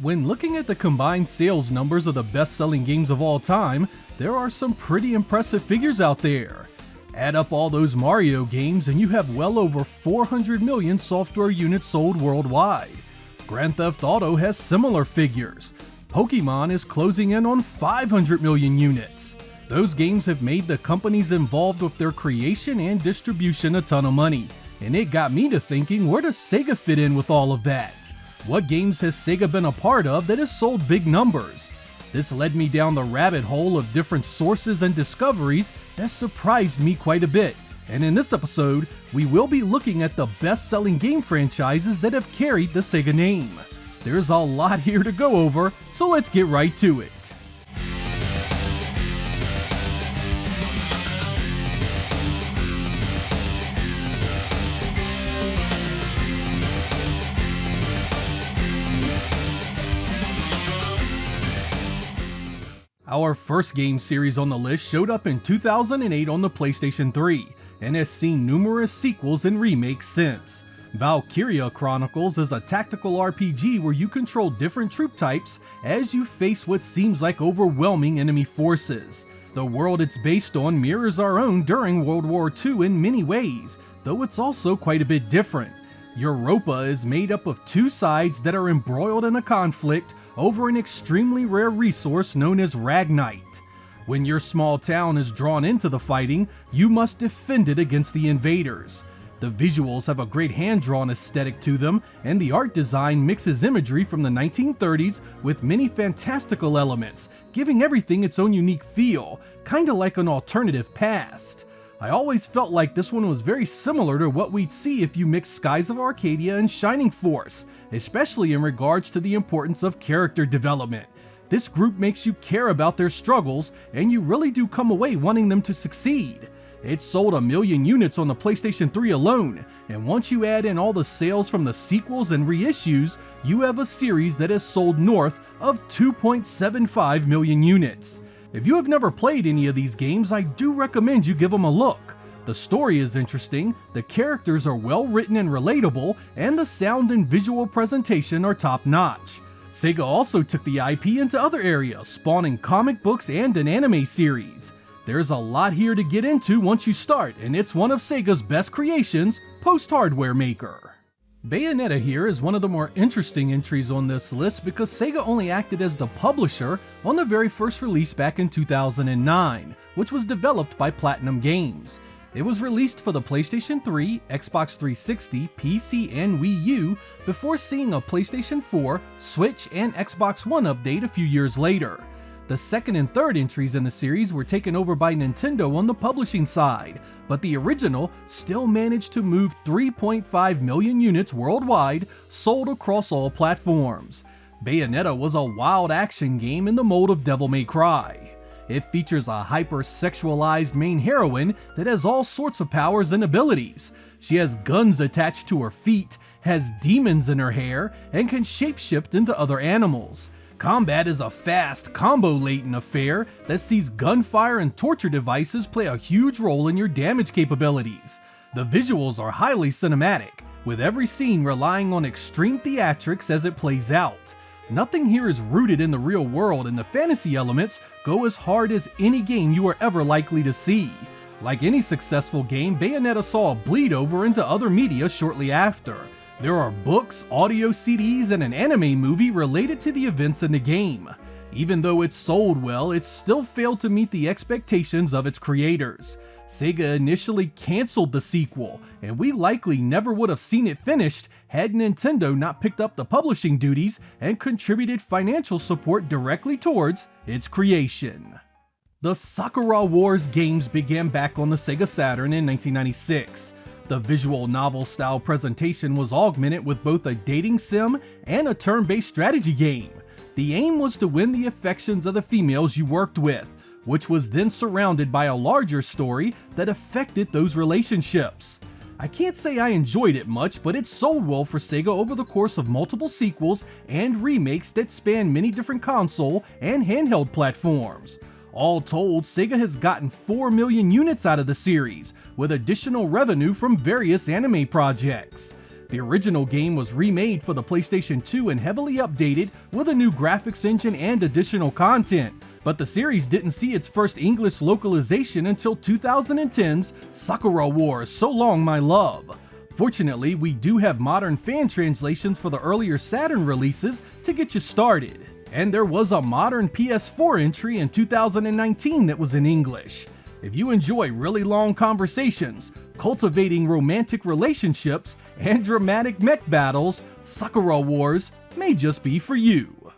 When looking at the combined sales numbers of the best-selling games of all time, there are some pretty impressive figures out there. Add up all those Mario games and you have well over 400 million software units sold worldwide. Grand Theft Auto has similar figures. Pokemon is closing in on 500 million units. Those games have made the companies involved with their creation and distribution a ton of money. And it got me to thinking, where does Sega fit in with all of that? What games has Sega been a part of that has sold big numbers? This led me down the rabbit hole of different sources and discoveries that surprised me quite a bit. And in this episode, we will be looking at the best-selling game franchises that have carried the Sega name. There's a lot here to go over, so let's get right to it. Our first game series on the list showed up in 2008 on the PlayStation 3, and has seen numerous sequels and remakes since. Valkyria Chronicles is a tactical RPG where you control different troop types as you face what seems like overwhelming enemy forces. The world it's based on mirrors our own during World War II in many ways, though it's also quite a bit different. Europa is made up of two sides that are embroiled in a conflict over an extremely rare resource known as Ragnite. When your small town is drawn into the fighting, you must defend it against the invaders. The visuals have a great hand-drawn aesthetic to them, and the art design mixes imagery from the 1930s with many fantastical elements, giving everything its own unique feel, kinda like an alternative past. I always felt like this one was very similar to what we'd see if you mix Skies of Arcadia and Shining Force, especially in regards to the importance of character development. This group makes you care about their struggles, and you really do come away wanting them to succeed. It sold 1 million units on the PlayStation 3 alone, and once you add in all the sales from the sequels and reissues, you have a series that has sold north of 2.75 million units. If you have never played any of these games, I do recommend you give them a look. The story is interesting, the characters are well written and relatable, and the sound and visual presentation are top notch. Sega also took the IP into other areas, spawning comic books and an anime series. There's a lot here to get into once you start, and it's one of Sega's best creations, post-hardware maker. Bayonetta here is one of the more interesting entries on this list because Sega only acted as the publisher on the very first release back in 2009, which was developed by Platinum Games. It was released for the PlayStation 3, Xbox 360, PC, and Wii U before seeing a PlayStation 4, Switch, and Xbox One update a few years later. The second and third entries in the series were taken over by Nintendo on the publishing side, but the original still managed to move 3.5 million units worldwide, sold across all platforms. Bayonetta was a wild action game in the mold of Devil May Cry. It features a hyper-sexualized main heroine that has all sorts of powers and abilities. She has guns attached to her feet, has demons in her hair, and can shapeshift into other animals. Combat is a fast, combo-laden affair that sees gunfire and torture devices play a huge role in your damage capabilities. The visuals are highly cinematic, with every scene relying on extreme theatrics as it plays out. Nothing here is rooted in the real world, and the fantasy elements go as hard as any game you are ever likely to see. Like any successful game, Bayonetta saw a bleed over into other media shortly after. There are books, audio CDs, and an anime movie related to the events in the game. Even though it sold well, it still failed to meet the expectations of its creators. Sega initially cancelled the sequel, and we likely never would have seen it finished had Nintendo not picked up the publishing duties and contributed financial support directly towards its creation. The Sakura Wars games began back on the Sega Saturn in 1996. The visual novel-style presentation was augmented with both a dating sim and a turn-based strategy game. The aim was to win the affections of the females you worked with, which was then surrounded by a larger story that affected those relationships. I can't say I enjoyed it much, but it sold well for Sega over the course of multiple sequels and remakes that span many different console and handheld platforms. All told, Sega has gotten 4 million units out of the series, with additional revenue from various anime projects. The original game was remade for the PlayStation 2 and heavily updated with a new graphics engine and additional content, but the series didn't see its first English localization until 2010's Sakura Wars, So Long My Love. Fortunately, we do have modern fan translations for the earlier Saturn releases to get you started, and there was a modern PS4 entry in 2019 that was in English. If you enjoy really long conversations, cultivating romantic relationships, and dramatic mech battles, Sakura Wars may just be for you.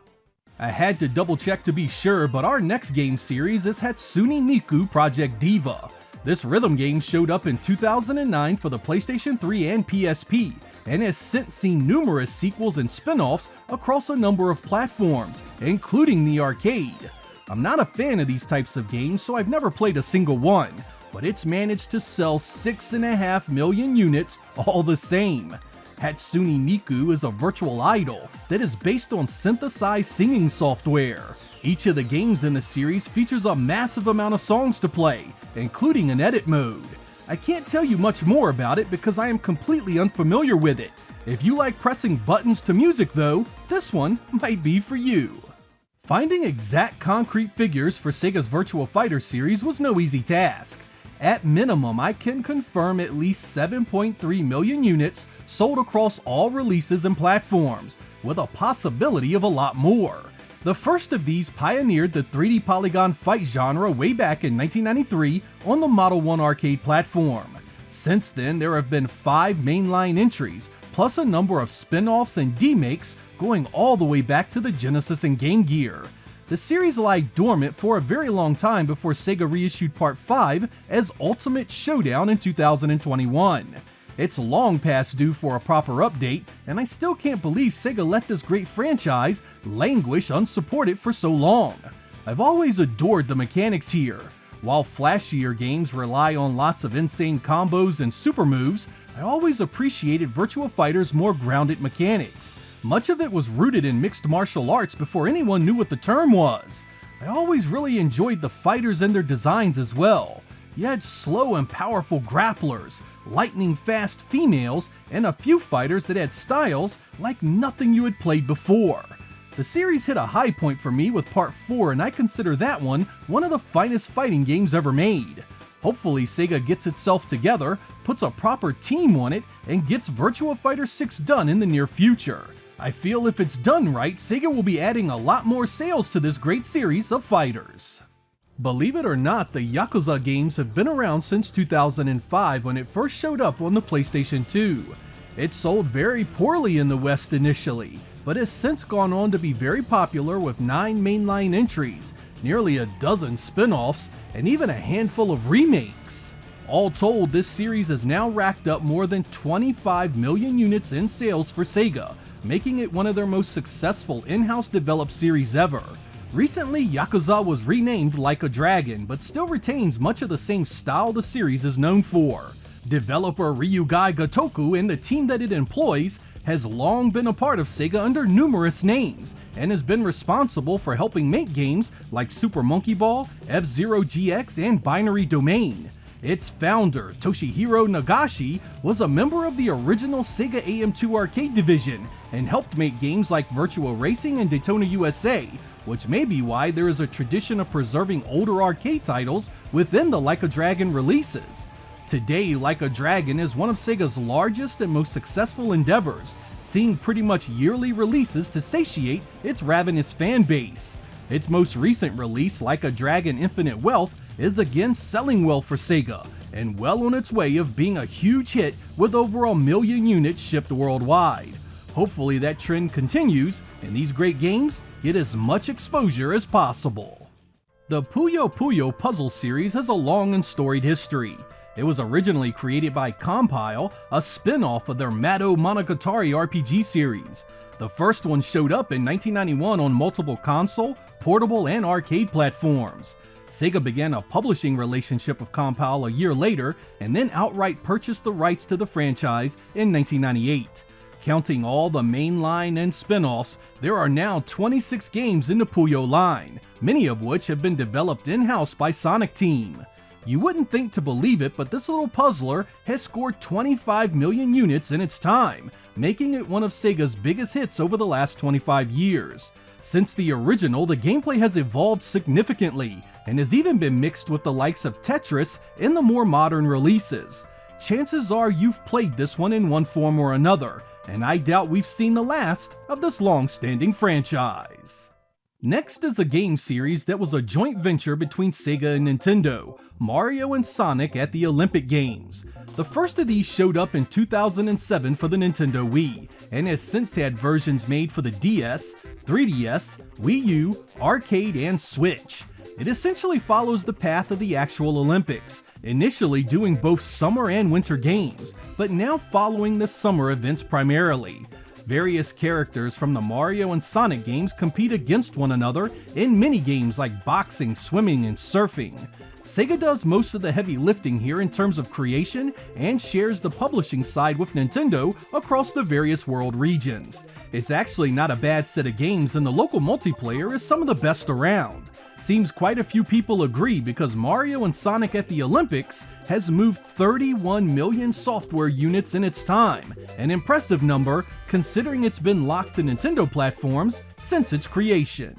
I had to double check to be sure, but our next game series is Hatsun Miku Project Diva. This rhythm game showed up in 2009 for the PlayStation 3 and PSP, and has since seen numerous sequels and spin-offs across a number of platforms, including the arcade. I'm not a fan of these types of games, so I've never played a single one, but it's managed to sell 6.5 million units all the same. Hatsun Miku is a virtual idol that is based on synthesized singing software. Each of the games in the series features a massive amount of songs to play, including an edit mode. I can't tell you much more about it because I am completely unfamiliar with it. If you like pressing buttons to music though, this one might be for you. Finding exact concrete figures for Sega's Virtua Fighter series was no easy task. At minimum, I can confirm at least 7.3 million units sold across all releases and platforms, with a possibility of a lot more. The first of these pioneered the 3D polygon fight genre way back in 1993 on the Model 1 arcade platform. Since then, there have been 5 mainline entries, plus a number of spin-offs and demakes going all the way back to the Genesis and Game Gear. The series lay dormant for a very long time before Sega reissued Part 5 as Ultimate Showdown in 2021. It's long past due for a proper update, and I still can't believe Sega let this great franchise languish unsupported for so long. I've always adored the mechanics here. While flashier games rely on lots of insane combos and super moves, I always appreciated Virtua Fighter's more grounded mechanics. Much of it was rooted in mixed martial arts before anyone knew what the term was. I always really enjoyed the fighters and their designs as well. You had slow and powerful grapplers, lightning fast females, and a few fighters that had styles like nothing you had played before. The series hit a high point for me with Part 4, and I consider that one of the finest fighting games ever made. Hopefully Sega gets itself together, puts a proper team on it, and gets Virtua Fighter 6 done in the near future. I feel if it's done right, Sega will be adding a lot more sales to this great series of fighters. Believe it or not, the Yakuza games have been around since 2005 when it first showed up on the PlayStation 2. It sold very poorly in the West initially, but has since gone on to be very popular with 9 mainline entries, nearly a dozen spin-offs, and even a handful of remakes. All told, this series has now racked up more than 25 million units in sales for Sega, making it one of their most successful in-house developed series ever. Recently, Yakuza was renamed Like a Dragon, but still retains much of the same style the series is known for. Developer Ryugai Gotoku and the team that it employs has long been a part of Sega under numerous names, and has been responsible for helping make games like Super Monkey Ball, F-Zero GX, and Binary Domain. Its founder, Toshihiro Nagashi, was a member of the original Sega AM2 arcade division, and helped make games like Virtua Racing and Daytona USA, which may be why there is a tradition of preserving older arcade titles within the Like a Dragon releases. Today, Like a Dragon is one of Sega's largest and most successful endeavors, seeing pretty much yearly releases to satiate its ravenous fan base. Its most recent release, Like a Dragon Infinite Wealth, is again selling well for Sega, and well on its way of being a huge hit with over 1 million units shipped worldwide. Hopefully that trend continues, and these great games get as much exposure as possible. The Puyo puzzle series has a long and storied history. It was originally created by Compile, a spin-off of their Mado Monogatari RPG series. The first one showed up in 1991 on multiple console, portable, and arcade platforms. Sega began a publishing relationship with Compile a year later, and then outright purchased the rights to the franchise in 1998. Counting all the mainline and spin-offs, there are now 26 games in the Puyo line, many of which have been developed in-house by Sonic Team. You wouldn't think to believe it, but this little puzzler has scored 25 million units in its time, making it one of Sega's biggest hits over the last 25 years. Since the original, the gameplay has evolved significantly, and has even been mixed with the likes of Tetris in the more modern releases. Chances are you've played this one in one form or another, and I doubt we've seen the last of this long-standing franchise. Next is a game series that was a joint venture between Sega and Nintendo, Mario and Sonic at the Olympic Games. The first of these showed up in 2007 for the Nintendo Wii, and has since had versions made for the DS, 3DS, Wii U, arcade, and Switch. It essentially follows the path of the actual Olympics, initially doing both summer and winter games, but now following the summer events primarily. Various characters from the Mario and Sonic games compete against one another in mini-games like boxing, swimming, and surfing. Sega does most of the heavy lifting here in terms of creation and shares the publishing side with Nintendo across the various world regions. It's actually not a bad set of games, and the local multiplayer is some of the best around. Seems quite a few people agree, because Mario and Sonic at the Olympics has moved 31 million software units in its time, an impressive number considering it's been locked to Nintendo platforms since its creation.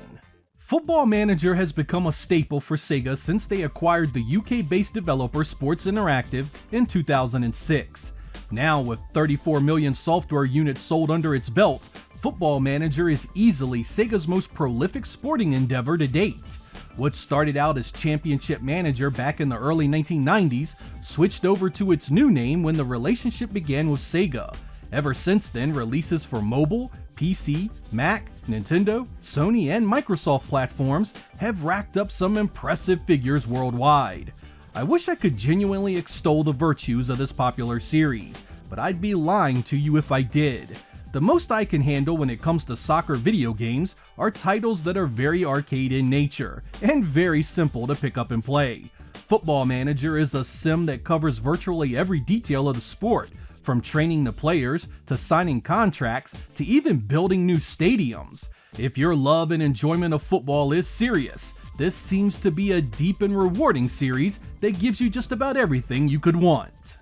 Football Manager has become a staple for Sega since they acquired the UK-based developer Sports Interactive in 2006. Now, with 34 million software units sold under its belt, Football Manager is easily Sega's most prolific sporting endeavor to date. What started out as Championship Manager back in the early 1990s switched over to its new name when the relationship began with Sega. Ever since then, releases for mobile, PC, Mac, Nintendo, Sony, and Microsoft platforms have racked up some impressive figures worldwide. I wish I could genuinely extol the virtues of this popular series, but I'd be lying to you if I did. The most I can handle when it comes to soccer video games are titles that are very arcade in nature, and very simple to pick up and play. Football Manager is a sim that covers virtually every detail of the sport, from training the players, to signing contracts, to even building new stadiums. If your love and enjoyment of football is serious, this seems to be a deep and rewarding series that gives you just about everything you could want.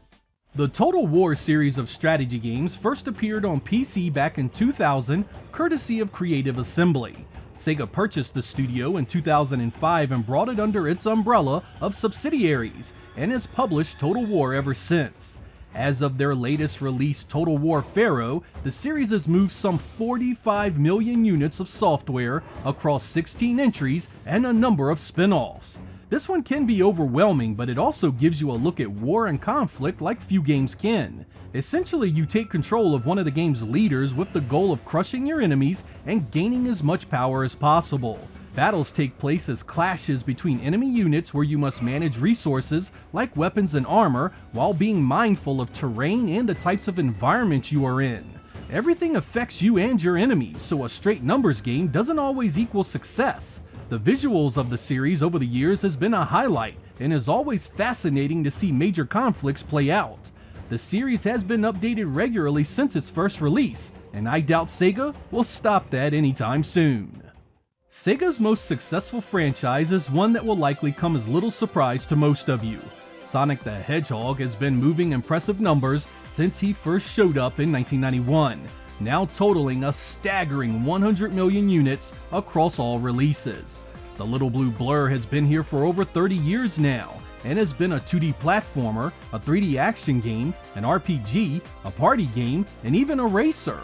The Total War series of strategy games first appeared on PC back in 2000, courtesy of Creative Assembly. Sega purchased the studio in 2005 and brought it under its umbrella of subsidiaries, and has published Total War ever since. As of their latest release, Total War Pharaoh, the series has moved some 45 million units of software across 16 entries and a number of spin-offs. This one can be overwhelming, but it also gives you a look at war and conflict like few games can. Essentially, you take control of one of the game's leaders with the goal of crushing your enemies and gaining as much power as possible. Battles take place as clashes between enemy units where you must manage resources like weapons and armor while being mindful of terrain and the types of environment you are in. Everything affects you and your enemies, so a straight numbers game doesn't always equal success. The visuals of the series over the years has been a highlight, and is always fascinating to see major conflicts play out. The series has been updated regularly since its first release, and I doubt Sega will stop that anytime soon. Sega's most successful franchise is one that will likely come as little surprise to most of you. Sonic the Hedgehog has been moving impressive numbers since he first showed up in 1991, now totaling a staggering 100 million units across all releases. The Little Blue Blur has been here for over 30 years now, and has been a 2D platformer, a 3D action game, an RPG, a party game, and even a racer.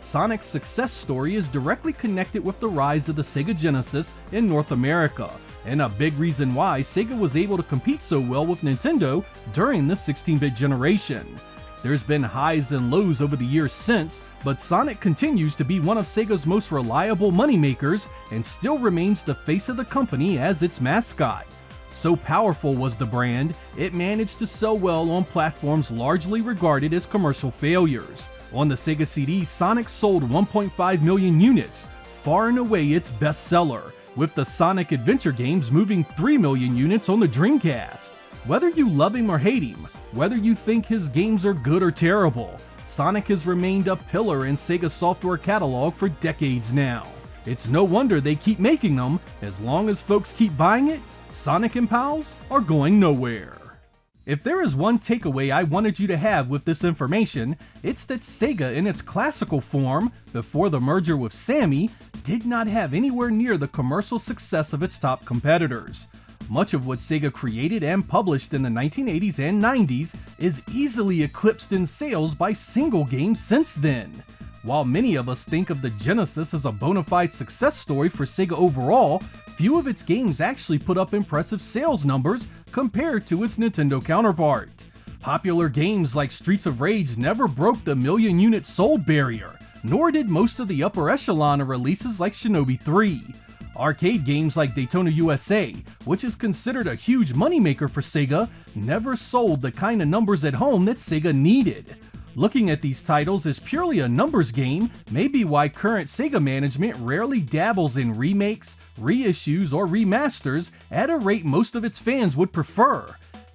Sonic's success story is directly connected with the rise of the Sega Genesis in North America, and a big reason why Sega was able to compete so well with Nintendo during the 16-bit generation. There's been highs and lows over the years since, but Sonic continues to be one of Sega's most reliable moneymakers and still remains the face of the company as its mascot. So powerful was the brand, it managed to sell well on platforms largely regarded as commercial failures. On the Sega CD, Sonic sold 1.5 million units, far and away its best seller, with the Sonic Adventure games moving 3 million units on the Dreamcast. Whether you love him or hate him, whether you think his games are good or terrible, Sonic has remained a pillar in Sega's software catalog for decades now. It's no wonder they keep making them. As long as folks keep buying it, Sonic and Pals are going nowhere. If there is one takeaway I wanted you to have with this information, it's that Sega in its classical form, before the merger with Sammy, did not have anywhere near the commercial success of its top competitors. Much of what Sega created and published in the 1980s and 90s is easily eclipsed in sales by single games since then. While many of us think of the Genesis as a bona fide success story for Sega overall, few of its games actually put up impressive sales numbers compared to its Nintendo counterpart. Popular games like Streets of Rage never broke the million units sold barrier, nor did most of the upper echelon of releases like Shinobi 3. Arcade games like Daytona USA, which is considered a huge moneymaker for Sega, never sold the kind of numbers at home that Sega needed. Looking at these titles as purely a numbers game may be why current Sega management rarely dabbles in remakes, reissues, or remasters at a rate most of its fans would prefer.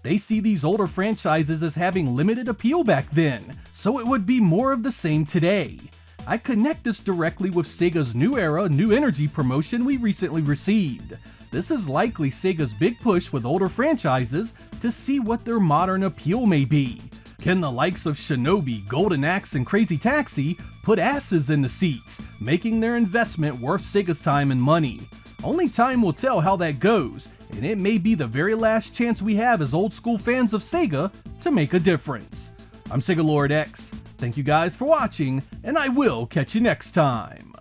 They see these older franchises as having limited appeal back then, so it would be more of the same today. I connect this directly with Sega's New Era, New Energy promotion we recently received. This is likely Sega's big push with older franchises to see what their modern appeal may be. Can the likes of Shinobi, Golden Axe, and Crazy Taxi put asses in the seats, making their investment worth Sega's time and money? Only time will tell how that goes, and it may be the very last chance we have as old school fans of Sega to make a difference. I'm Sega Lord X, thank you guys for watching, and I will catch you next time.